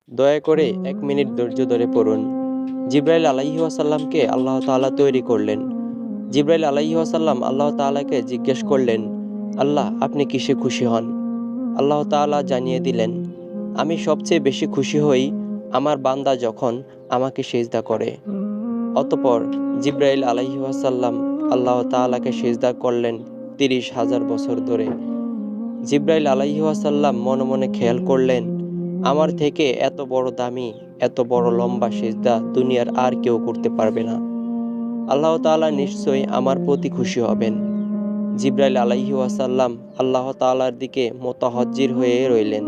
দয়া করে 1 মিনিট ধৈর্য ধরে পড়ুন। জিবরাইল আলাইহি ওয়াসাল্লামকে আল্লাহ তাআলা তৈরি করলেন। জিবরাইল আলাইহি ওয়াসাল্লাম আল্লাহ তাআলাকে জিজ্ঞেস করলেন, আল্লাহ আপনি কিসে খুশি হন? আল্লাহ তাআলা জানিয়ে দিলেন, আমি সবচেয়ে বেশি খুশি হই আমার বান্দা যখন আমাকে সিজদা করে। অতঃপর জিবরাইল আলাইহি ওয়াসাল্লাম আল্লাহ তাআলাকে সিজদা করলেন 30,000 বছর ধরে। জিবরাইল আলাইহি ওয়াসাল্লাম মনে মনে খেয়াল করলেন, আমার থেকে এত বড় দামি, এত বড় লম্বা সিজদা দুনিয়ার আর কেউ করতে পারবে না। আল্লাহ তাআলা নিশ্চয়ই আমার প্রতি খুশি হবেন। জিবরাইল আলাইহি ওয়াসাল্লাম আল্লাহ তাআলার দিকে মুতাওয়াজ্জির হয়ে রইলেন,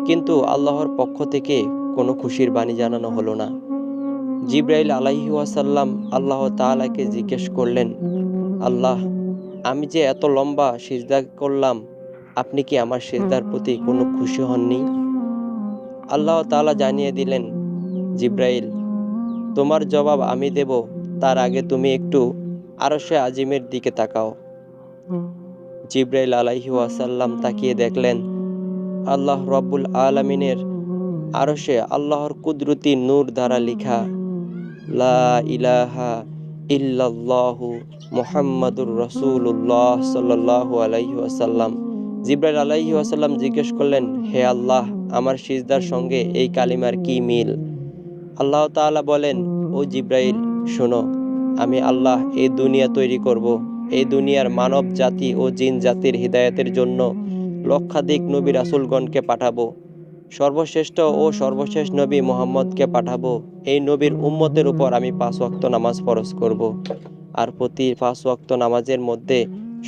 কিন্তু আল্লাহর পক্ষ থেকে কোনো খুশির বাণী জানানো হলো না। জিবরাইল আলাইহি ওয়াসাল্লাম আল্লাহ তাআলাকে জিজ্ঞেস করলেন, আল্লাহ আমি যে এত লম্বা সিজদা করলাম, আপনি কি আমার সিজদার প্রতি কোনো খুশি হননি? আল্লাহ তাআলা জানিয়ে দিলেন, জিবরাইল তোমার জবাব আমি দেব, তার আগে তুমি একটু আরশে আজিমের দিকে তাকাও। জিবরাইল আলাইহি ওয়াসাল্লাম তাকিয়ে দেখলেন, আল্লাহ রব্বুল আলামিনের আরশে আল্লাহর কুদরতি নূর দ্বারা লিখা, লা ইলাহা ইল্লাল্লাহু মুহাম্মাদুর রাসূলুল্লাহ সাল্লাল্লাহু আলাইহি ওয়াসাল্লাম। জিবরাইল আলাইহি ওয়াসাল্লাম জিজ্ঞেস করলেন, হে আল্লাহ আমার সিজদার সঙ্গে এই কালিমার কি মিল? আল্লাহ তাআলা বলেন, ও জিবরাইল শোনো, আমি আল্লাহ এই দুনিয়া তৈরি করব। এই দুনিয়ার মানব জাতি ও জিন জাতির হিদায়াতের জন্য লক্ষাধিক নবী রাসূলগণকে পাঠাবো। সর্বশ্রেষ্ঠ ও সর্বশেষ নবী মুহাম্মদকে পাঠাবো। এই নবীর উম্মতের উপর আমি 5 ওয়াক্ত নামাজ ফরজ করব। আর প্রতি 5 ওয়াক্ত নামাজের মধ্যে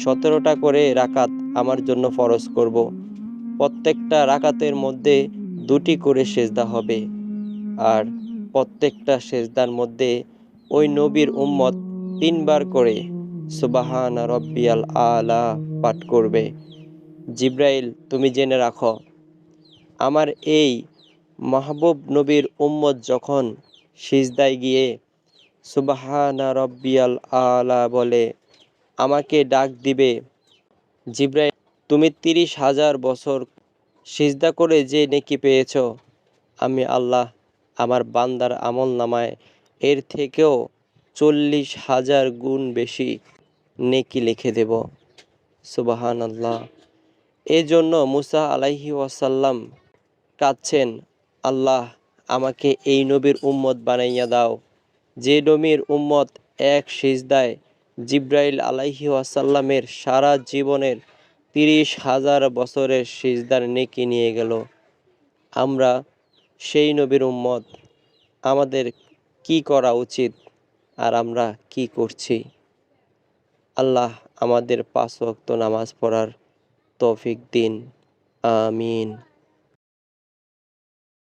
17টা করে রাকাত আমার জন্য ফরজ করব। প্রত্যেকটা রাকাতের মধ্যে 2টি করে সেজদা হবে। আর প্রত্যেকটা সেজদার মধ্যে ওই নবীর উম্মত 3 বার করে সুবহানা রব্বিয়াল আলা পাঠ করবে। জিবরাইল তুমি জেনে রাখো, আমার এই মাহবুব নবীর উম্মত যখন সিজদায় গিয়ে সুবহানা রব্বিয়াল আলা বলে আমাকে ডাক দিবে, জিবরাইল তুমি 30,000 বছর সিজদা করে যে নেকি পেয়েছ, আমি আল্লাহ আমার বান্দার আমল নামায় এর থেকেও 40,000 গুণ বেশি নেকি লিখে দেব। সুবহানাল্লাহ। এজন্য মুসা আলাইহি ওয়াসাল্লাম কাঁদছেন, আল্লাহ আমাকে এই নবীর উম্মত বানাইয়া দাও, যে নবীর উম্মত এক সিজদায় জিবরাইল আলাইহি ওয়াসাল্লামের সারা জীবনের 30,000 বছরের সিজদার নেকি নিয়ে গেল। আমরা সেই নবীর উম্মত, আমাদের কি করা উচিত আর আমরা কি করছি? আল্লাহ আমাদের 5 ওয়াক্ত নামাজ পড়ার তৌফিক দিন। আমিন।